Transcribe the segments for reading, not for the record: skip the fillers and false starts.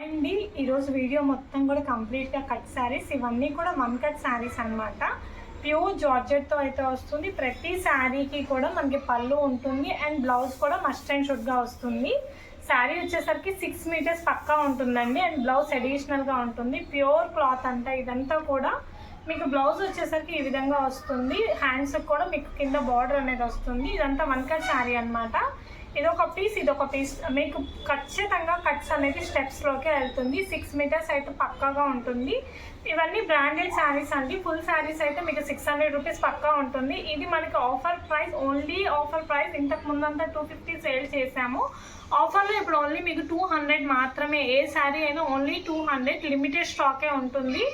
అండి ఈరోజు వీడియో మొత్తం కూడా కంప్లీట్గా కట్ శారీస్, ఇవన్నీ కూడా వన్ కట్ శారీస్ అనమాట. ప్యూర్ జార్జెట్తో అయితే వస్తుంది. ప్రతి శారీకి కూడా మనకి పళ్ళు ఉంటుంది అండ్ బ్లౌజ్ కూడా మస్ట్ అండ్ షుడ్గా వస్తుంది. శారీ వచ్చేసరికి 6 మీటర్స్ పక్కా ఉంటుందండి అండ్ బ్లౌజ్ అడిషనల్గా ఉంటుంది. ప్యూర్ క్లాత్ అంతా ఇదంతా కూడా మీకు బ్లౌజ్ వచ్చేసరికి ఈ విధంగా వస్తుంది. హ్యాండ్స్కి కూడా మీకు కింద బార్డర్ అనేది వస్తుంది. ఇదంతా వన్ కట్ శారీ అనమాట. ఇదొక పీస్ ఇదొక పీస్ మీకు ఖచ్చితంగా కట్స్ అనేది స్టెప్స్లోకి వెళ్తుంది. 6 మీటర్స్ అయితే పక్కాగా ఉంటుంది. ఇవన్నీ బ్రాండెడ్ శారీస్ అండి. ఫుల్ శారీస్ అయితే మీకు 600 రూపీస్ పక్కా ఉంటుంది. ఇది మనకి offer price, only offer price. ఇంతకు ముందంతా 250 సేల్ చేసాము. ఆఫర్లో ఇప్పుడు ఓన్లీ మీకు 200 మాత్రమే. ఏ శారీ అయినా ఓన్లీ 200. లిమిటెడ్ స్టాకే ఉంటుంది.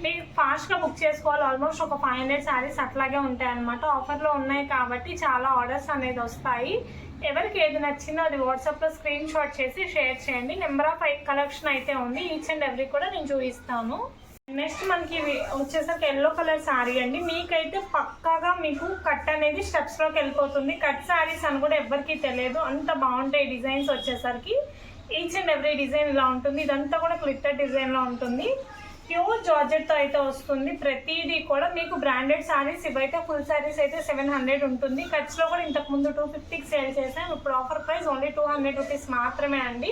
మీకు ఫాస్ట్గా బుక్ చేసుకోవాలి. ఆల్మోస్ట్ ఒక 500 శారీస్ అట్లాగే ఉంటాయి అన్నమాట. ఆఫర్లో ఉన్నాయి కాబట్టి చాలా ఆర్డర్స్ అనేది వస్తాయి. ఎవరికి ఏది నచ్చిందో అది వాట్సాప్లో స్క్రీన్ షాట్ చేసి షేర్ చేయండి. నెంబర్ ఆఫ్ కలెక్షన్ అయితే ఉంది. ఈచ్ అండ్ ఎవ్రీ కూడా నేను చూపిస్తాను. నెక్స్ట్ మనకి వచ్చేసరికి ఎల్లో కలర్ శారీ అండి. మీకైతే పక్కాగా మీకు కట్ అనేది స్టెప్స్లోకి వెళ్ళిపోతుంది. కట్ శారీస్ అని కూడా ఎవరికి తెలియదు, అంత బాగుంటాయి డిజైన్స్ వచ్చేసరికి. ఈచ్ అండ్ ఎవ్రీ డిజైన్ ఇలా ఉంటుంది. ఇదంతా కూడా గ్లిట్టర్ డిజైన్లో ఉంటుంది. ప్యూర్ జార్జెట్తో అయితే వస్తుంది. ప్రతిదీ కూడా మీకు బ్రాండెడ్ శారీస్. ఇవైతే ఫుల్ శారీస్ అయితే 700 ఉంటుంది. కట్స్లో కూడా ఇంతకుముందు 250కి సేల్ చేసాం. ఇప్పుడు ఆఫర్ ప్రైస్ ఓన్లీ 200 రూపీస్ మాత్రమే అండి.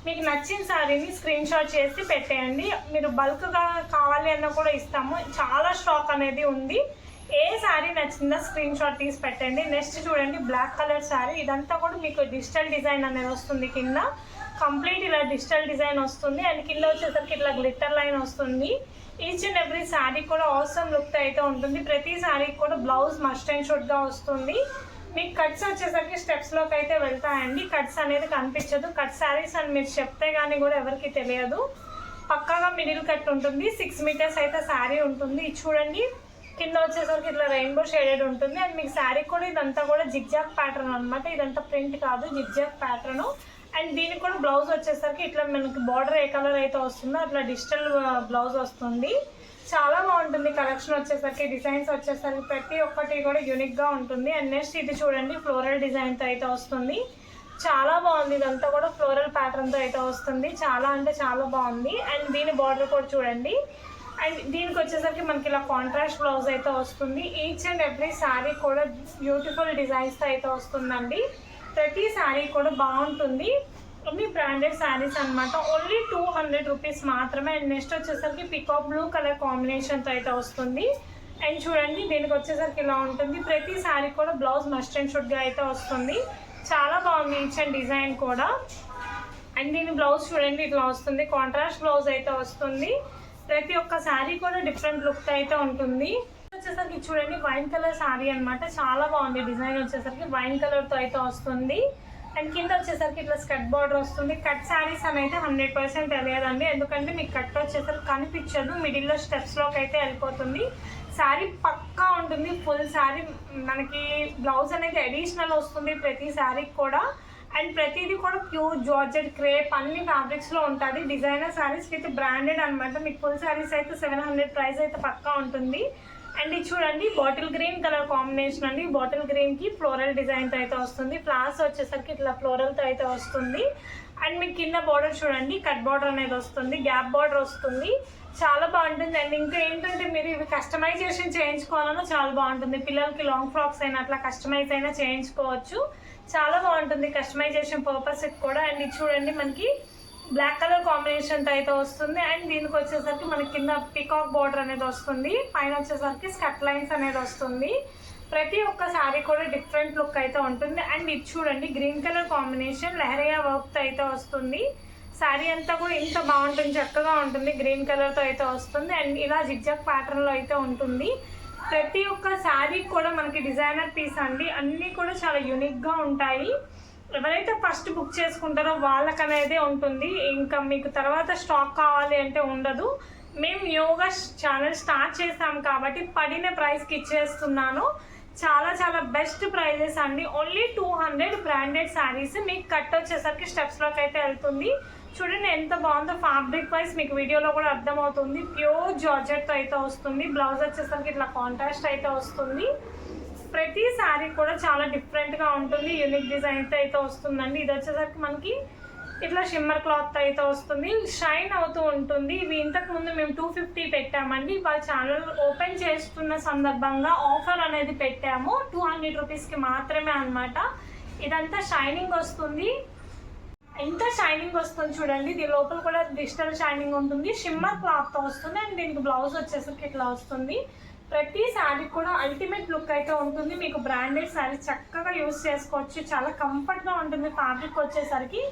మీకు నచ్చిన శారీని స్క్రీన్ షాట్ చేసి పెట్టేయండి. మీరు బల్క్గా కావాలి అన్న కూడా ఇస్తాము. చాలా స్టాక్ అనేది ఉంది. ఏ శారీ నచ్చిందో స్క్రీన్ షాట్ తీసి పెట్టండి. నెక్స్ట్ చూడండి, బ్లాక్ కలర్ శారీ. ఇదంతా కూడా మీకు డిజిటల్ డిజైన్ అనేది వస్తుంది. కింద కంప్లీట్ ఇలా డిజిటల్ డిజైన్ వస్తుంది అండ్ కింద వచ్చేసరికి ఇట్లా గ్లిట్టర్ లైన్ వస్తుంది. ఈచ్ అండ్ ఎవ్రీ శారీ కూడా ఆసమ్ లుక్ అయితే ఉంటుంది. ప్రతి శారీకి కూడా బ్లౌజ్ మస్ట్ అండ్ షుడ్గా వస్తుంది. మీకు కట్స్ వచ్చేసరికి స్టెప్స్లోకి అయితే వెళ్తాయండి. కట్స్ అనేది కనిపించదు. కట్ శారీస్ అని మీరు చెప్తే కానీ కూడా ఎవరికి తెలియదు. పక్కాగా మిడిల్ కట్ ఉంటుంది. 6 మీటర్స్ అయితే శారీ ఉంటుంది. ఇది చూడండి, కింద వచ్చేసరికి ఇట్లా రెయిన్బో షేడెడ్ ఉంటుంది అండ్ మీకు శారీ కూడా ఇదంతా కూడా జిగ్జాగ్ ప్యాటర్న్ అనమాట. ఇదంతా ప్రింట్ కాదు, జిగ్జాగ్ ప్యాటర్న్. అండ్ దీనికి కూడా బ్లౌజ్ వచ్చేసరికి ఇట్లా మనకి బార్డర్ ఏ కలర్ అయితే వస్తుందో అట్లా డిజిటల్ బ్లౌజ్ వస్తుంది. చాలా బాగుంటుంది కలెక్షన్ వచ్చేసరికి. డిజైన్స్ వచ్చేసరికి ప్రతి ఒక్కటి కూడా యూనిక్గా ఉంటుంది. అండ్ నెక్స్ట్ ఇది చూడండి, ఫ్లోరల్ డిజైన్తో అయితే వస్తుంది. చాలా బాగుంది. ఇదంతా కూడా ఫ్లోరల్ ప్యాటర్న్తో అయితే వస్తుంది. చాలా అంటే చాలా బాగుంది. అండ్ దీని బార్డర్ కూడా చూడండి. అండ్ దీనికి వచ్చేసరికి మనకి ఇలా కాంట్రాస్ట్ బ్లౌజ్ అయితే వస్తుంది. ఈచ్ అండ్ ఎవ్రీ శారీ కూడా బ్యూటిఫుల్ డిజైన్స్తో అయితే వస్తుందండి. ప్రతి శారీ కూడా బాగుంటుంది. అన్ని బ్రాండెడ్ శారీస్ అనమాట. ఓన్లీ 200 రూపీస్ మాత్రమే. అండ్ నెక్స్ట్ వచ్చేసరికి పికాక్ బ్లూ కలర్ కాంబినేషన్తో అయితే వస్తుంది. అండ్ చూడండి, దీనికి వచ్చేసరికి ఇలా ఉంటుంది. ప్రతి శారీ కూడా బ్లౌజ్ మస్ట్ అండ్ షుడ్గా అయితే వస్తుంది. చాలా బాగుంది ఈచ్ అండ్ డిజైన్ కూడా. అండ్ దీని బ్లౌజ్ చూడండి ఇట్లా వస్తుంది. కాంట్రాస్ట్ బ్లౌజ్ అయితే వస్తుంది. ప్రతి ఒక్క శారీ కూడా డిఫరెంట్ లుక్ అయితే ఉంటుంది. వచ్చేసరికి చూడండి, వైన్ కలర్ శారీ అనమాట. చాలా బాగుంది డిజైన్. వచ్చేసరికి వైన్ కలర్తో అయితే వస్తుంది. అండ్ కింద వచ్చేసరికి ఇట్లా స్కర్ట్ బార్డర్ వస్తుంది. కట్ శారీస్ అని అయితే 100% తెలియదండి, ఎందుకంటే మీకు కట్ వచ్చేసరికి కనిపించదు. మిడిల్లో స్టెప్స్లోకి అయితే వెళ్ళిపోతుంది. శారీ పక్కా ఉంటుంది. ఫుల్ శారీ మనకి బ్లౌజ్ అనేది అడిషనల్ వస్తుంది ప్రతి శారీకి కూడా. అండ్ ప్రతిదీ కూడా ప్యూర్ జార్జెట్, క్రేప్ అన్ని ఫ్యాబ్రిక్స్లో ఉంటుంది. డిజైనర్ శారీస్ విత్ బ్రాండెడ్ అనమాట. మీకు ఫుల్ శారీస్ అయితే 700 ప్రైస్ అయితే పక్కా ఉంటుంది. అండ్ ఇది చూడండి, బాటిల్ గ్రీన్ కలర్ కాంబినేషన్ అండి. బాటిల్ గ్రీన్కి ఫ్లోరల్ డిజైన్తో అయితే వస్తుంది. ఫ్లవర్స్ వచ్చేసరికి ఇట్లా ఫ్లోరల్తో అయితే వస్తుంది. అండ్ మీకు కింద బార్డర్ చూడండి, కట్ బార్డర్ అనేది వస్తుంది, గ్యాప్ బార్డర్ వస్తుంది. చాలా బాగుంటుంది. అండ్ ఇంకా ఏంటంటే మీరు ఇవి కస్టమైజేషన్ చేయించుకోవాలన్నా చాలా బాగుంటుంది. పిల్లలకి లాంగ్ ఫ్రాక్స్ అయినా అట్లా కస్టమైజ్ అయినా చేయించుకోవచ్చు. చాలా బాగుంటుంది కస్టమైజేషన్ పర్పస్కి కూడా. అండ్ ఇది చూడండి, మనకి బ్లాక్ కలర్ కాంబినేషన్తో అయితే వస్తుంది. అండ్ దీనికి వచ్చేసరికి మనకి కింద పికాక్ బార్డర్ అనేది వస్తుంది. పైన వచ్చేసరికి స్కట్ లైన్స్ అనేది వస్తుంది. ప్రతి ఒక్క శారీ కూడా డిఫరెంట్ లుక్ అయితే ఉంటుంది. అండ్ ఇది చూడండి, గ్రీన్ కలర్ కాంబినేషన్ లెహరియా వర్క్తో అయితే వస్తుంది. శారీ అంతా కూడా ఇంత బాగుంటుంది, చక్కగా ఉంటుంది. గ్రీన్ కలర్తో అయితే వస్తుంది. అండ్ ఇలా జిగ్జాగ్ ప్యాటర్న్లో అయితే ఉంటుంది. ప్రతి ఒక్క శారీ కూడా మనకి డిజైనర్ పీస్ అండి. అన్నీ కూడా చాలా యూనిక్గా ఉంటాయి. ఎవరైతే ఫస్ట్ బుక్ చేసుకుంటారో వాళ్ళకనేదే ఉంటుంది. ఇంకా మీకు తర్వాత స్టాక్ కావాలి అంటే ఉండదు. మేము యోగా ఛానల్ స్టార్ట్ చేసాం కాబట్టి పడిన ప్రైస్కి ఇచ్చేస్తున్నాను. చాలా చాలా బెస్ట్ ప్రైజెస్ అండి. Only 200 branded saris. మీకు కట్ వచ్చేసరికి స్టెప్స్లోకి అయితే వెళ్తుంది. చూడండి ఎంత బాగుందో. ఫ్యాబ్రిక్ వైజ్ మీకు వీడియోలో కూడా అర్థమవుతుంది. ప్యూర్ జార్జెట్తో అయితే వస్తుంది. బ్లౌజ్ వచ్చేసరికి ఇట్లా కాంట్రాస్ట్ అయితే వస్తుంది. ప్రతి శారీ కూడా చాలా డిఫరెంట్గా ఉంటుంది. యూనిక్ డిజైన్తో అయితే వస్తుందండి. ఇది వచ్చేసరికి మనకి ఇట్లా షిమ్మర్ క్లాత్ అయితే వస్తుంది, షైన్ అవుతూ ఉంటుంది. ఇవి ఇంతకు ముందు మేము 250 పెట్టామండి. వాళ్ళ ఛానల్ ఓపెన్ చేస్తున్న సందర్భంగా ఆఫర్ అనేది పెట్టాము, 200 రూపీస్కి మాత్రమే అనమాట. ఇదంతా షైనింగ్ వస్తుంది, ఎంత షైనింగ్ వస్తుంది చూడండి. దీని లోపల కూడా డిజిటల్ షైనింగ్ ఉంటుంది, షిమ్మర్ క్లాత్ వస్తుంది. అండ్ దీనికి బ్లౌజ్ వచ్చేసరికి ఇట్లా వస్తుంది. ప్రతి శారీ కూడా అల్టిమేట్ లుక్ అయితే ఉంటుంది. మీకు బ్రాండెడ్ శారీ చక్కగా యూజ్ చేసుకోవచ్చు, చాలా కంఫర్ట్గా ఉంటుంది ఫ్యాబ్రిక్ వచ్చేసరికి.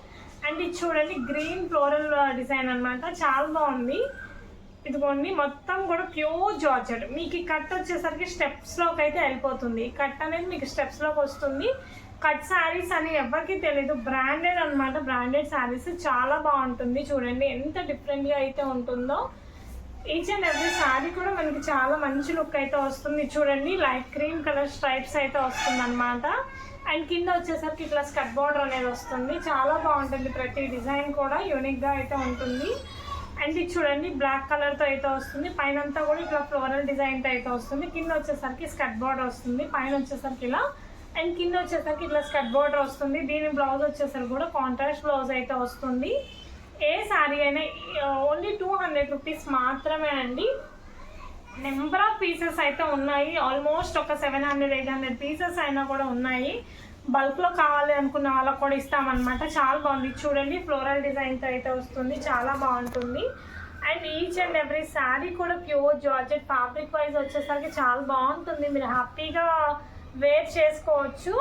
అండ్ ఇది చూడండి గ్రీన్ ఫ్లోరల్ డిజైన్ అనమాట, చాలా బాగుంది. ఇదిగోండి మొత్తం కూడా ప్యూర్ జార్జెట్. మీకు ఈ కట్ వచ్చేసరికి స్టెప్స్లోకి అయితే వెళ్ళిపోతుంది. కట్ అనేది మీకు స్టెప్స్లోకి వస్తుంది. కట్ శారీస్ అని ఎవరికి తెలియదు, బ్రాండెడ్ అనమాట. బ్రాండెడ్ శారీస్ చాలా బాగుంటుంది. చూడండి ఎంత డిఫరెంట్గా అయితే ఉంటుందో. ఈచ్ అండ్ ఎవ్రీ శారీ కూడా మనకి చాలా మంచి లుక్ అయితే వస్తుంది. చూడండి లైట్ క్రీమ్ కలర్ స్ట్రైప్స్ అయితే వస్తుంది అనమాట. అండ్ కింద వచ్చేసరికి ఇట్లా స్కర్ట్ బార్డర్ అనేది వస్తుంది, చాలా బాగుంటుంది. ప్రతి డిజైన్ కూడా యూనిక్గా అయితే ఉంటుంది. అండ్ ఇది చూడండి బ్లాక్ కలర్తో అయితే వస్తుంది. పైన అంతా కూడా ఇట్లా ఫ్లోరల్ డిజైన్తో అయితే వస్తుంది. కింద వచ్చేసరికి స్కర్ట్ బార్డర్ వస్తుంది, పైన వచ్చేసరికి ఇలా. అండ్ కింద వచ్చేసరికి ఇట్లా స్కర్ట్ బార్డర్ వస్తుంది. దీని బ్లౌజ్ వచ్చేసరికి కూడా కాంట్రాస్ట్ బ్లౌజ్ అయితే వస్తుంది. ఏ శారీ అయినా ఓన్లీ 200 రూపీస్ మాత్రమే అండి. నెంబర్ ఆఫ్ పీసెస్ అయితే ఉన్నాయి, ఆల్మోస్ట్ ఒక 700-800 పీసెస్ అయినా కూడా ఉన్నాయి. బల్క్లో కావాలి అనుకున్న వాళ్ళకి కూడా ఇస్తామన్నమాట. చాలా బాగుంది. చూడండి ఫ్లోరల్ డిజైన్తో అయితే వస్తుంది, చాలా బాగుంటుంది. And each and every sari కూడా ప్యూర్ జార్జెట్ ఫ్యాబ్రిక్ వైజ్ వచ్చేసరికి చాలా బాగుంటుంది. మీరు హ్యాపీగా వేర్ చేసుకోవచ్చు.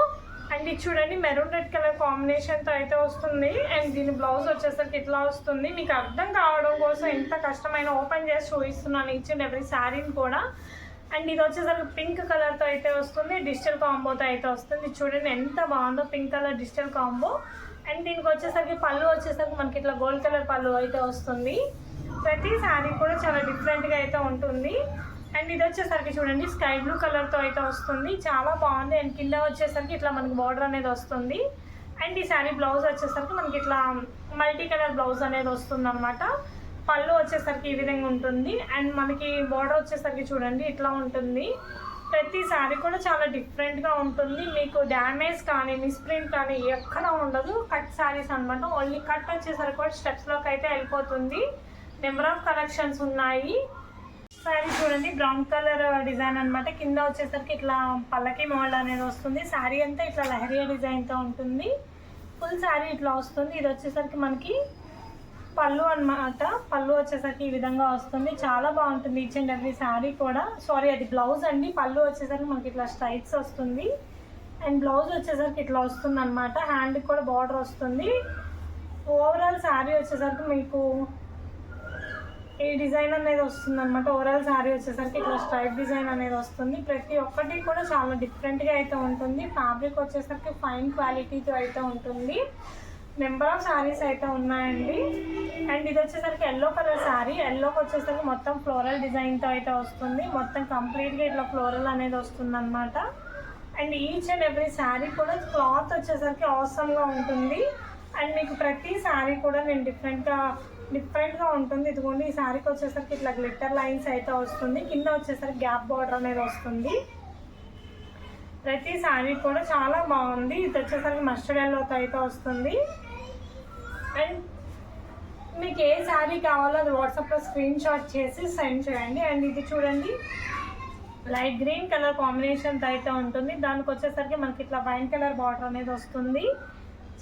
అండ్ ఇది చూడండి మెరూన్ రెడ్ కలర్ కాంబినేషన్తో అయితే వస్తుంది. అండ్ దీని బ్లౌజ్ వచ్చేసరికి ఇట్లా వస్తుంది. మీకు అర్థం కావడం కోసం ఎంత కష్టమైన ఓపెన్ చేసి చూపిస్తున్నాను ఈచ్ అండ్ ఎవ్రీ శారీని కూడా. అండ్ ఇది వచ్చేసరికి పింక్ కలర్తో అయితే వస్తుంది, డిజిటల్ కాంబోతో అయితే వస్తుంది. చూడండి ఎంత బాగుందో pink colour digital combo. And దీనికి వచ్చేసరికి పళ్ళు వచ్చేసరికి మనకి ఇట్లా గోల్డ్ కలర్ పళ్ళు అయితే వస్తుంది. ప్రతి శారీ కూడా చాలా డిఫరెంట్గా అయితే ఉంటుంది. అండ్ ఇది వచ్చేసరికి చూడండి స్కై బ్లూ కలర్తో అయితే వస్తుంది, చాలా బాగుంది. అండ్ కింద వచ్చేసరికి ఇట్లా మనకి బార్డర్ అనేది వస్తుంది. అండ్ ఈ శారీ బ్లౌజ్ వచ్చేసరికి మనకి ఇట్లా మల్టీ కలర్ బ్లౌజ్ అనేది వస్తుంది అనమాట. పళ్ళు వచ్చేసరికి ఈ విధంగా ఉంటుంది. అండ్ మనకి బార్డర్ వచ్చేసరికి చూడండి ఇట్లా ఉంటుంది. ప్రతి శారీ కూడా చాలా డిఫరెంట్గా ఉంటుంది. మీకు డ్యామేజ్ కానీ మిస్ప్రింట్ కానీ ఎక్కడ ఉండదు. కట్ శారీస్ అనమాట. ఓన్లీ కట్ వచ్చేసరికి కూడా స్టెప్స్లోకి అయితే వెళ్ళిపోతుంది. నెంబర్ ఆఫ్ కలెక్షన్స్ ఉన్నాయి. శారీ చూడండి బ్రౌన్ కలర్ డిజైన్ అనమాట. కింద వచ్చేసరికి ఇట్లా పల్లకి మోడల్ అనేది వస్తుంది. శారీ అంతా ఇట్లా లహరియా డిజైన్తో ఉంటుంది. ఫుల్ శారీ ఇట్లా వస్తుంది. ఇది వచ్చేసరికి మనకి పళ్ళు అనమాట. పళ్ళు వచ్చేసరికి ఈ విధంగా వస్తుంది, చాలా బాగుంటుంది ఈచ్ అండ్ ఎవ్రీ శారీ కూడా. సారీ అది బ్లౌజ్ అండి. పళ్ళు వచ్చేసరికి మనకి ఇట్లా స్ట్రైప్స్ వస్తుంది. అండ్ బ్లౌజ్ వచ్చేసరికి ఇట్లా వస్తుంది అనమాట. హ్యాండ్కి కూడా బార్డర్ వస్తుంది. ఓవరాల్ శారీ వచ్చేసరికి మీకు ఈ డిజైన్ అనేది వస్తుంది అనమాట. ఓవరాల్ శారీ వచ్చేసరికి ఇట్లా స్ట్రైప్ డిజైన్ అనేది వస్తుంది. ప్రతి ఒక్కటి కూడా చాలా డిఫరెంట్గా అయితే ఉంటుంది. ఫ్యాబ్రిక్ వచ్చేసరికి ఫైన్ క్వాలిటీతో అయితే ఉంటుంది. నెంబర్ ఆఫ్ శారీస్ అయితే ఉన్నాయండి. అండ్ ఇది వచ్చేసరికి ఎల్లో కలర్ శారీ. ఎల్లోకి వచ్చేసరికి మొత్తం ఫ్లోరల్ డిజైన్తో అయితే వస్తుంది. మొత్తం కంప్లీట్గా ఇట్లా ఫ్లోరల్ అనేది వస్తుంది అనమాట. And each and every sari కూడా క్లాత్ వచ్చేసరికి అవసరంగా ఉంటుంది. అండ్ మీకు ప్రతి శారీ కూడా నేను డిఫరెంట్గా ఉంటుంది. ఇదిగోండి ఈ శారీకి వచ్చేసరికి ఇట్లా గ్లిట్టర్ లైన్స్ అయితే వస్తుంది. కింద వచ్చేసరికి గ్యాప్ బార్డర్ అనేది వస్తుంది. ప్రతి శారీ కూడా చాలా బాగుంది. ఇది వచ్చేసరికి మస్టర్డ్ ఎల్లోతో అయితే వస్తుంది. అండ్ మీకు ఏ శారీ కావాలో అది వాట్సాప్లో స్క్రీన్ షాట్ చేసి సెండ్ చేయండి. అండ్ ఇది చూడండి లైట్ గ్రీన్ కలర్ కాంబినేషన్తో అయితే ఉంటుంది. దానికి వచ్చేసరికి మనకి ఇట్లా వైన్ కలర్ బార్డర్ అనేది వస్తుంది.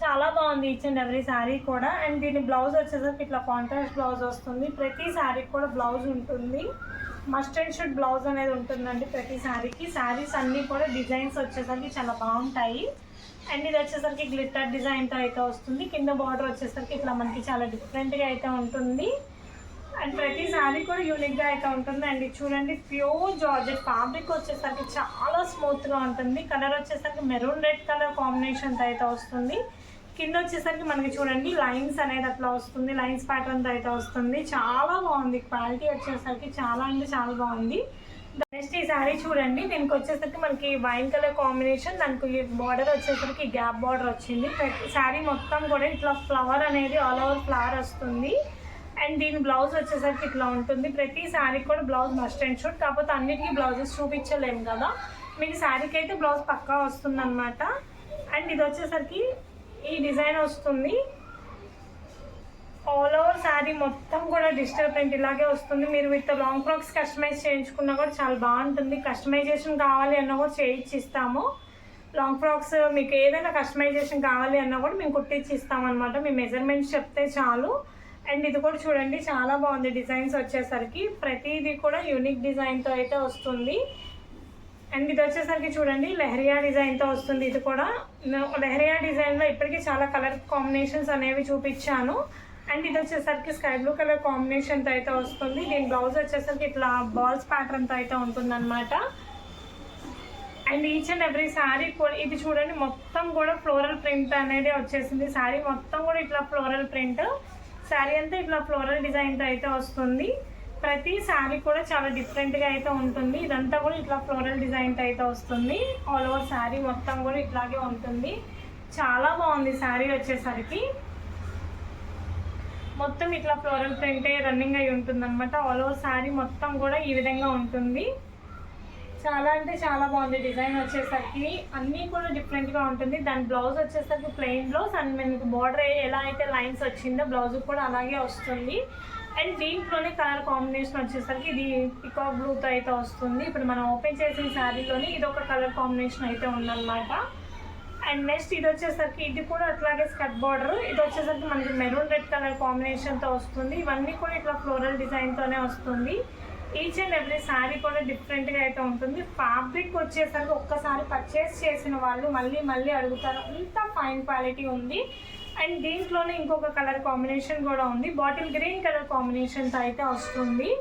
చాలా బాగుంది ఈచ్ అండ్ ఎవ్రీ శారీ కూడా. అండ్ దీని బ్లౌజ్ వచ్చేసరికి ఇట్లా కాంట్రాస్ట్ బ్లౌజ్ వస్తుంది. ప్రతి శారీకి కూడా బ్లౌజ్ ఉంటుంది. మస్ట్ అండ్ షుడ్ బ్లౌజ్ అనేది ఉంటుందండి ప్రతి శారీకి. శారీస్ అన్నీ కూడా డిజైన్స్ వచ్చేసరికి చాలా బాగుంటాయి. అండ్ ఇది వచ్చేసరికి గ్లిట్టర్ డిజైన్తో అయితే వస్తుంది. కింద బార్డర్ వచ్చేసరికి ఇట్లా మనకి చాలా డిఫరెంట్గా అయితే ఉంటుంది. అండ్ ప్రతి శారీ కూడా యూనిక్గా అయితే ఉంటుంది. అండ్ ఇది చూడండి ప్యూర్ జార్జెట్ ఫ్యాబ్రిక్ వచ్చేసరికి చాలా స్మూత్గా ఉంటుంది. కలర్ వచ్చేసరికి మెరూన్ రెడ్ కలర్ కాంబినేషన్తో అయితే వస్తుంది. కింద వచ్చేసరికి మనకి చూడండి లైన్స్ అనేది అట్లా వస్తుంది, లైన్స్ ప్యాటర్న్తో అయితే వస్తుంది. చాలా బాగుంది. క్వాలిటీ వచ్చేసరికి చాలా అంటే చాలా బాగుంది. నెక్స్ట్ ఈ శారీ చూడండి. దీనికి వచ్చేసరికి మనకి వైన్ కలర్ కాంబినేషన్, దానికి బార్డర్ వచ్చేసరికి గ్యాప్ బార్డర్ వచ్చింది. శారీ మొత్తం కూడా ఇట్లా ఫ్లవర్ అనేది ఆల్ ఓవర్ ఫ్లవర్ వస్తుంది. అండ్ దీని బ్లౌజ్ వచ్చేసరికి ఇట్లా ఉంటుంది. ప్రతి శారీకి కూడా బ్లౌజ్ మస్ట్ అండ్ షుడ్. కాకపోతే అన్నిటికీ బ్లౌజెస్ చూపించలేము కదా, మీకు శారీకి అయితే బ్లౌజ్ పక్కా వస్తుంది అనమాట. అండ్ ఇది వచ్చేసరికి ఈ డిజైన్ వస్తుంది. ఆల్ ఓవర్ శారీ మొత్తం కూడా డిజిటల్ ప్రింట్ ఇలాగే వస్తుంది. మీరు విత్ లాంగ్ ఫ్రాక్స్ కస్టమైజ్ చేయించుకున్నా కూడా చాలా బాగుంటుంది. కస్టమైజేషన్ కావాలి అన్నా కూడా చేయించి ఇస్తాము. లాంగ్ ఫ్రాక్స్ మీకు ఏదైనా కస్టమైజేషన్ కావాలి అన్నా కూడా మేము కుట్టించి ఇస్తామన్నమాట. మీ మెజర్మెంట్స్ చెప్తే చాలు. అండ్ ఇది కూడా చూడండి చాలా బాగుంది. డిజైన్స్ వచ్చేసరికి ప్రతిదీ కూడా యూనిక్ డిజైన్తో అయితే వస్తుంది. అండ్ ఇది వచ్చేసరికి చూడండి లెహరియా డిజైన్తో వస్తుంది. ఇది కూడా లెహరియా డిజైన్లో ఇప్పటికీ చాలా కలర్ కాంబినేషన్స్ అనేవి చూపించాను. అండ్ ఇది వచ్చేసరికి స్కై బ్లూ కలర్ కాంబినేషన్తో అయితే వస్తుంది. దీని బ్లౌజ్ వచ్చేసరికి ఇట్లా బాల్స్ ప్యాటర్న్తో అయితే ఉంటుందన్నమాట. And each and every sari కూడా ఇది చూడండి మొత్తం కూడా ఫ్లోరల్ ప్రింట్ అనేది వచ్చేసింది. శారీ మొత్తం కూడా ఇట్లా ఫ్లోరల్ ప్రింట్, శారీ అంతా ఇట్లా ఫ్లోరల్ డిజైన్తో అయితే వస్తుంది. ప్రతి శారీ కూడా చాలా డిఫరెంట్గా అయితే ఉంటుంది. ఇదంతా కూడా ఇట్లా ఫ్లోరల్ డిజైన్తో అయితే వస్తుంది. ఆల్ ఓవర్ శారీ మొత్తం కూడా ఇట్లాగే ఉంటుంది. చాలా బాగుంది శారీ వచ్చేసరికి. మొత్తం ఇట్లా ఫ్లోరల్ ప్రింటే రన్నింగ్ అయి ఉంటుంది అనమాట. ఆల్ ఓవర్ శారీ మొత్తం కూడా ఈ విధంగా ఉంటుంది. చాలా అంటే చాలా బాగుంది డిజైన్ వచ్చేసరికి. అన్నీ కూడా డిఫరెంట్గా ఉంటుంది. దాని బ్లౌజ్ వచ్చేసరికి ప్లెయిన్ బ్లౌజ్ అండ్ మనకి బార్డర్ ఎలా అయితే లైన్స్ వచ్చిందో బ్లౌజ్ కూడా అలాగే వస్తుంది. అండ్ దీంట్లోనే కలర్ కాంబినేషన్ వచ్చేసరికి ఇది పికాక్ బ్లూతో అయితే వస్తుంది. ఇప్పుడు మనం ఓపెన్ చేసిన శారీలోని ఇది ఒక కలర్ కాంబినేషన్ అయితే ఉందన్నమాట. అండ్ నెక్స్ట్ ఇది వచ్చేసరికి ఇది కూడా అట్లాగే స్కర్ట్ బార్డర్. ఇది వచ్చేసరికి మనకి మెరూన్ రెడ్ కలర్ కాంబినేషన్తో వస్తుంది. ఇవన్నీ కూడా ఇట్లా ఫ్లోరల్ డిజైన్తోనే వస్తుంది. ఈచ్ అండ్ ఎవ్రీ శారీ కూడా డిఫరెంట్గా అయితే ఉంటుంది. ఫ్యాబ్రిక్ వచ్చేసరికి ఒక్కసారి పర్చేస్ చేసిన వాళ్ళు మళ్ళీ మళ్ళీ అడుగుతారు, అంత ఫైన్ క్వాలిటీ ఉంది. అండ్ దీంట్లోనే ఇంకొక కలర్ కాంబినేషన్ కూడా ఉంది. బాటిల్ గ్రీన్ కలర్ కాంబినేషన్తో అయితే వస్తుంది.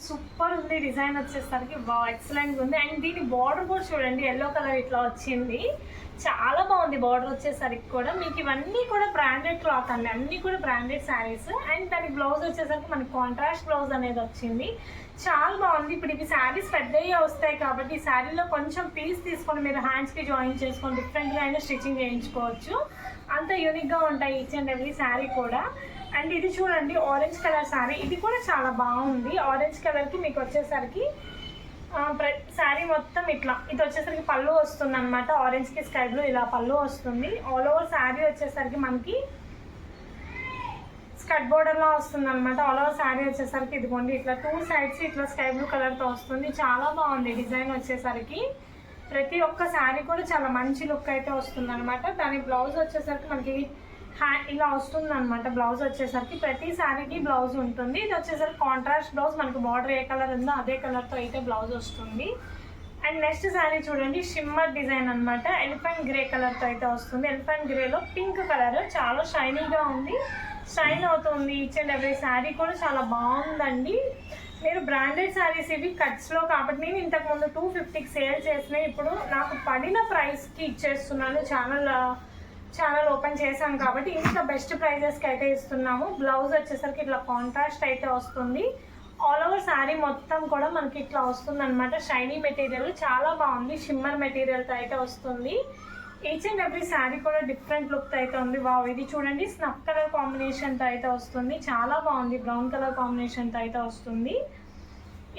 సూపర్ ఉంది డిజైన్ వచ్చేసరికి. ఎక్సలెంట్గా ఉంది. అండ్ దీని బార్డర్ కూడా చూడండి ఎల్లో కలర్ ఇట్లా వచ్చింది. చాలా బాగుంది బార్డర్ వచ్చేసరికి కూడా. మీకు ఇవన్నీ కూడా బ్రాండెడ్ క్లాత్ అండి, అన్నీ కూడా బ్రాండెడ్ శారీస్. అండ్ దాని బ్లౌజ్ వచ్చేసరికి మనకి కాంట్రాస్ట్ బ్లౌజ్ అనేది వచ్చింది. చాలా బాగుంది. ఇప్పుడు ఇవి శారీస్ పెద్దగా వస్తాయి కాబట్టి ఈ శారీలో కొంచెం పీస్ తీసుకొని మీరు హ్యాండ్స్కి జాయిన్ చేసుకొని డిఫరెంట్గా అయినా స్టిచ్చింగ్ చేయించుకోవచ్చు. అంత యూనిక్గా ఉంటాయి ఈచ్ అండ్ ఎవ్రీ శారీ కూడా. అండ్ ఇది చూడండి ఆరెంజ్ కలర్ శారీ. ఇది కూడా చాలా బాగుంది. ఆరెంజ్ కలర్కి మీకు వచ్చేసరికి శారీ మొత్తం ఇట్లా ఇది వచ్చేసరికి పళ్ళు వస్తుంది అనమాట. ఆరెంజ్కి స్కై బ్లూ ఇలా పళ్ళు వస్తుంది. ఆల్ ఓవర్ శారీ వచ్చేసరికి మనకి స్కర్ట్ బోర్డర్లో వస్తుంది అనమాట. ఆల్ ఓవర్ శారీ వచ్చేసరికి ఇదిగోండి ఇట్లా టూ సైడ్స్ ఇట్లా స్కై బ్లూ కలర్తో వస్తుంది. చాలా బాగుంది డిజైన్ వచ్చేసరికి. ప్రతి ఒక్క శారీ కూడా చాలా మంచి లుక్ అయితే వస్తుంది అనమాట. దాని బ్లౌజ్ వచ్చేసరికి మనకి ఇలా వస్తుంది అనమాట. బ్లౌజ్ వచ్చేసరికి ప్రతి శారీకి బ్లౌజ్ ఉంటుంది. ఇది వచ్చేసరికి కాంట్రాస్ట్ బ్లౌజ్, మనకి బార్డర్ ఏ కలర్ ఉందో అదే కలర్తో అయితే బ్లౌజ్ వస్తుంది. అండ్ నెక్స్ట్ శారీ చూడండి షిమ్మర్ డిజైన్ అనమాట. ఎలిఫెంట్ గ్రే కలర్తో అయితే వస్తుంది. ఎలిఫెంట్ గ్రేలో పింక్ కలర్ చాలా షైనీగా ఉంది, షైన్ అవుతుంది. ఈచ్ అండ్ ఎవ్రీ శారీ కూడా చాలా బాగుందండి. మీరు బ్రాండెడ్ శారీస్ ఇవి కట్స్లో కాబట్టి నేను ఇంతకుముందు 250కి సేల్ చేసినాయి. ఇప్పుడు నాకు పడిన ప్రైస్కి ఇచ్చేస్తున్నాను. ఛానల్ ఓపెన్ చేశాను కాబట్టి ఇంకా బెస్ట్ ప్రైజెస్కి అయితే ఇస్తున్నాము. బ్లౌజ్ వచ్చేసరికి ఇట్లా కాంట్రాస్ట్ అయితే వస్తుంది. ఆల్ ఓవర్ శారీ మొత్తం కూడా మనకి ఇట్లా వస్తుంది అనమాట. షైనీ మెటీరియల్ చాలా బాగుంది. షిమ్మర్ మెటీరియల్తో అయితే వస్తుంది. ఈచ్ అండ్ ఎవ్రీ శారీ కూడా డిఫరెంట్ లుక్తో అయితే ఉంది. వావ్, ఇది చూడండి స్నఫ్ కలర్ కాంబినేషన్తో అయితే వస్తుంది. చాలా బాగుంది. బ్రౌన్ కలర్ కాంబినేషన్తో అయితే వస్తుంది.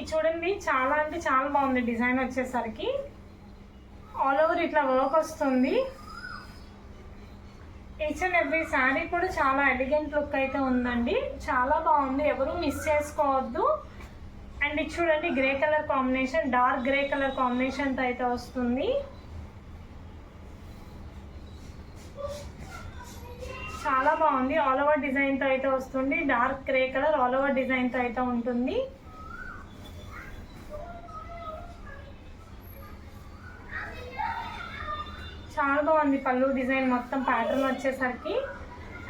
ఇది చూడండి చాలా అంటే చాలా బాగుంది డిజైన్ వచ్చేసరికి. ఆల్ ఓవర్ ఇట్లా వర్క్ వస్తుంది. ఈచ్ అండ్ ఎవ్రీ శారీ కూడా చాలా ఎలిగెంట్ లుక్ అయితే ఉందండి. చాలా బాగుంది. ఎవరు మిస్ చేసుకోవద్దు. అండ్ ఇది చూడండి grey colour combination, dark grey colour కాంబినేషన్తో అయితే వస్తుంది. చాలా బాగుంది. ఆల్ ఓవర్ డిజైన్తో అయితే వస్తుంది. Dark grey colour all over డిజైన్తో అయితే ఉంటుంది. చాలా బాగుంది. పళ్ళు డిజైన్ మొత్తం ప్యాటర్న్ వచ్చేసరికి.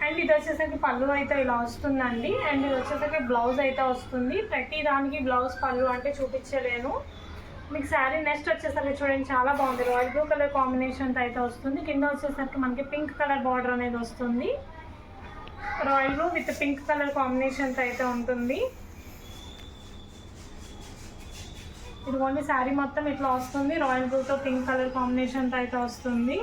అండ్ ఇది వచ్చేసరికి పళ్ళు అయితే ఇలా వస్తుందండి. అండ్ ఇది వచ్చేసరికి బ్లౌజ్ అయితే వస్తుంది. ప్రతి దానికి బ్లౌజ్ పళ్ళు అంటే చూపించలేను మీకు శారీ. నెక్స్ట్ వచ్చేసరికి చూడండి చాలా బాగుంది. రాయల్ బ్లూ కలర్ కాంబినేషన్తో అయితే వస్తుంది. కింద వచ్చేసరికి మనకి పింక్ కలర్ బార్డర్ అనేది వస్తుంది. Royal blue with pink colour కాంబినేషన్తో అయితే ఉంటుంది. ఇదిగోండి శారీ మొత్తం ఇట్లా వస్తుంది. రాయల్ బ్లూతో పింక్ కలర్ కాంబినేషన్తో అయితే వస్తుంది.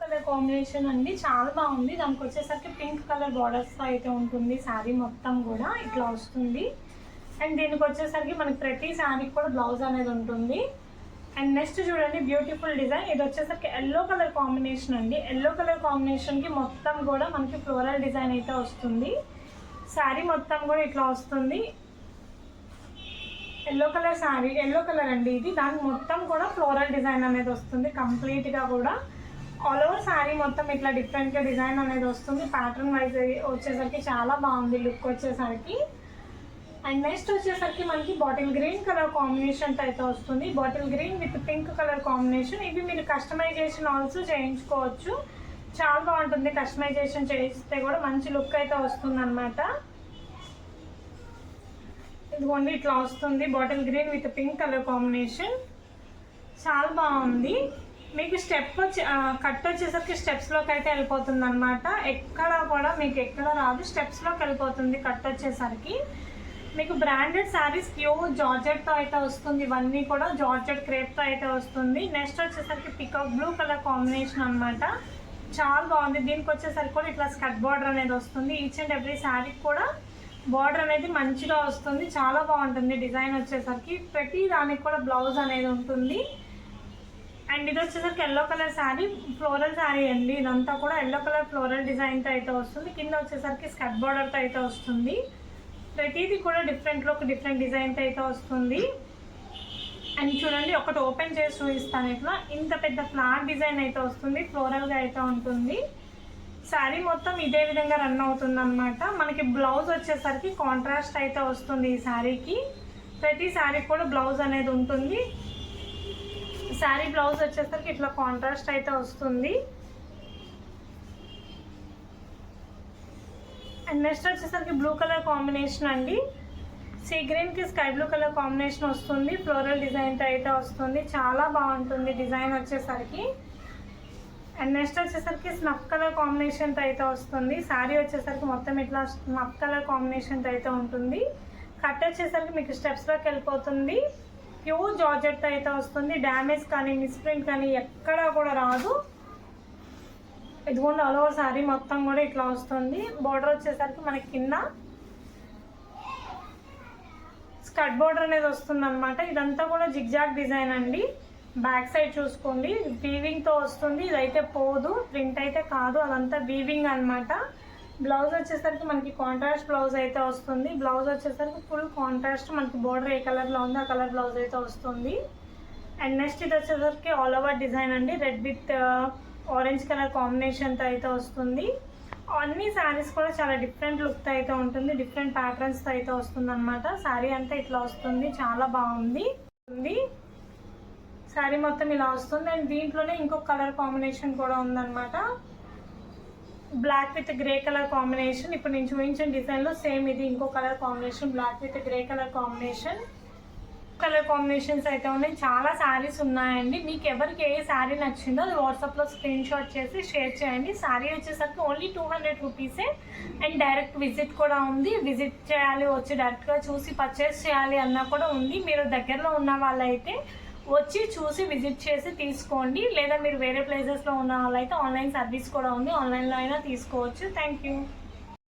కలర్ కాంబినేషన్ అండి చాలా బాగుంది. దానికి వచ్చేసరికి పింక్ కలర్ బార్డర్స్తో అయితే ఉంటుంది. శారీ మొత్తం కూడా ఇట్లా వస్తుంది. అండ్ దీనికి వచ్చేసరికి మనకి ప్రతి శారీకి కూడా బ్లౌజ్ అనేది ఉంటుంది. అండ్ నెక్స్ట్ చూడండి బ్యూటిఫుల్ డిజైన్. ఇది వచ్చేసరికి ఎల్లో కలర్ కాంబినేషన్ అండి. ఎల్లో కలర్ కాంబినేషన్కి మొత్తం కూడా మనకి ఫ్లోరల్ డిజైన్ అయితే వస్తుంది. శారీ మొత్తం కూడా ఇట్లా వస్తుంది. Yellow colour sari, yellow colour అండి ఇది. దానికి మొత్తం కూడా ఫ్లోరల్ డిజైన్ అనేది వస్తుంది కంప్లీట్గా కూడా. ఆల్ ఓవర్ శారీ మొత్తం ఇట్లా డిఫరెంట్గా డిజైన్ అనేది వస్తుంది. ప్యాటర్న్ వైజ్ వచ్చేసరికి చాలా బాగుంది లుక్ వచ్చేసరికి. అండ్ నెక్స్ట్ వచ్చేసరికి మనకి బాటిల్ గ్రీన్ కలర్ కాంబినేషన్ అయితే వస్తుంది. Bottle green with pink colour combination. ఇవి మీరు కస్టమైజేషన్ ఆల్సో చేయించుకోవచ్చు. చాలా బాగుంటుంది కస్టమైజేషన్ చేస్తే కూడా మంచి లుక్ అయితే వస్తుంది అనమాట. ఇదిగోండి ఇట్లా వస్తుంది bottle green with pink colour combination. చాలా బాగుంది. మీకు స్టెప్ వచ్చి కట్ వచ్చేసరికి స్టెప్స్లోకి అయితే వెళ్ళిపోతుంది అనమాట. ఎక్కడ కూడా మీకు ఎక్కడ రాదు, స్టెప్స్లోకి వెళ్ళిపోతుంది కట్ వచ్చేసరికి. మీకు బ్రాండెడ్ శారీస్ ప్యూర్ జార్జెట్తో అయితే వస్తుంది. ఇవన్నీ కూడా జార్జెట్ క్రేప్తో అయితే వస్తుంది. నెక్స్ట్ వచ్చేసరికి పికాక్ బ్లూ కలర్ కాంబినేషన్ అనమాట. చాలా బాగుంది. దీనికి వచ్చేసరికి కూడా ఇట్లా స్కర్ట్ బార్డర్ అనేది వస్తుంది. ఈచ్ అండ్ ఎవ్రీ శారీకి కూడా బార్డర్ అనేది మంచిగా వస్తుంది. చాలా బాగుంటుంది డిజైన్ వచ్చేసరికి. ప్రతి దానికి కూడా బ్లౌజ్ అనేది ఉంటుంది. అండ్ ఇది వచ్చేసరికి yellow colour sari, floral sari అండి. ఇదంతా కూడా ఎల్లో కలర్ ఫ్లోరల్ డిజైన్తో అయితే వస్తుంది. కింద వచ్చేసరికి స్కర్ట్ బార్డర్తో అయితే వస్తుంది. ప్రతిదీ కూడా డిఫరెంట్ లుక్, డిఫరెంట్ డిజైన్తో అయితే వస్తుంది. అండ్ చూడండి ఒకటి ఓపెన్ చేసి చూపిస్తాను. ఇట్లా ఇంత పెద్ద ఫ్లాట్ డిజైన్ అయితే వస్తుంది. ఫ్లోరల్గా అయితే ఉంటుంది. శారీ మొత్తం ఇదే విధంగా రన్ అవుతుంది అనమాట. మనకి బ్లౌజ్ వచ్చేసరికి కాంట్రాస్ట్ అయితే వస్తుంది ఈ శారీకి. ప్రతి శారీ కూడా బ్లౌజ్ అనేది ఉంటుంది. శారీ బ్లౌజ్ వచ్చేసరికి ఇట్లా కాంట్రాస్ట్ అయితే వస్తుంది. అండ్ నెక్స్ట్ వచ్చేసరికి బ్లూ కలర్ కాంబినేషన్ అండి. సీ గ్రీన్కి స్కై బ్లూ కలర్ కాంబినేషన్ వస్తుంది. ఫ్లోరల్ డిజైన్తో అయితే వస్తుంది. చాలా బాగుంటుంది డిజైన్ వచ్చేసరికి. అండ్ నెక్స్ట్ వచ్చేసరికి స్నఫ్ కలర్ కాంబినేషన్తో అయితే వస్తుంది. శారీ వచ్చేసరికి మొత్తం ఇట్లా స్నఫ్ కలర్ కాంబినేషన్తో అయితే ఉంటుంది. కట్ వచ్చేసరికి మీకు స్టెప్స్లోకి వెళ్ళిపోతుంది. ప్యూర్ జార్జెట్తో అయితే వస్తుంది. డ్యామేజ్ కానీ మిస్ప్రింట్ కానీ ఎక్కడా కూడా రాదు. ఇదిగోండి ఆల్ ఓవర్ శారీ మొత్తం కూడా ఇట్లా వస్తుంది. బార్డర్ వచ్చేసరికి మనకి కింద స్కర్ట్ బార్డర్ అనేది వస్తుంది అనమాట. ఇదంతా కూడా జిగ్జాగ్ డిజైన్ అండి. బ్యాక్ సైడ్ చూసుకోండి వీవింగ్తో వస్తుంది. ఇదైతే పోదు, ప్రింట్ అయితే కాదు, అదంతా వీవింగ్ అనమాట. బ్లౌజ్ వచ్చేసరికి మనకి కాంట్రాస్ట్ బ్లౌజ్ అయితే వస్తుంది. బ్లౌజ్ వచ్చేసరికి ఫుల్ కాంట్రాస్ట్, మనకి బార్డర్ ఏ కలర్లో ఉందో ఆ కలర్ బ్లౌజ్ అయితే వస్తుంది. అండ్ నెక్స్ట్ ఇది వచ్చేసరికి ఆల్ ఓవర్ డిజైన్ అండి. రెడ్ విత్ ఆరెంజ్ కలర్ కాంబినేషన్తో అయితే వస్తుంది. అన్ని శారీస్ కూడా చాలా డిఫరెంట్ లుక్తో అయితే ఉంటుంది. డిఫరెంట్ ప్యాటర్న్స్తో అయితే వస్తుంది అనమాట. శారీ అంతా ఇట్లా వస్తుంది. చాలా బాగుంది. శారీ మొత్తం ఇలా వస్తుంది. అండ్ దీంట్లోనే ఇంకొక కలర్ కాంబినేషన్ కూడా ఉందన్నమాట. Black with grey colour combination. ఇప్పుడు నేను చూపించిన డిజైన్లో సేమ్ ఇది ఇంకో colour combination, black with grey colour combination. Colour combinations అయితే ఉన్నాయి. చాలా శారీస్ ఉన్నాయండి. మీకు ఎవరికి ఏ శారీ నచ్చిందో అది వాట్సాప్లో స్క్రీన్ షాట్ చేసి షేర్ చేయండి. శారీ వచ్చేసరికి ఓన్లీ 200 రూపీసే. అండ్ డైరెక్ట్ విజిట్ కూడా ఉంది. విజిట్ చేయాలి, వచ్చి డైరెక్ట్గా చూసి పర్చేస్ చేయాలి అన్నా కూడా ఉంది. మీరు దగ్గరలో ఉన్న వాళ్ళైతే వచ్చి చూసి విజిట్ చేసి తీసుకోండి. లేదా మీరు వేరే ప్లేసెస్లో ఉన్న వాళ్ళైతే ఆన్లైన్ సర్వీస్ కూడా ఉంది. ఆన్లైన్లో అయినా తీసుకోవచ్చు. Thank you.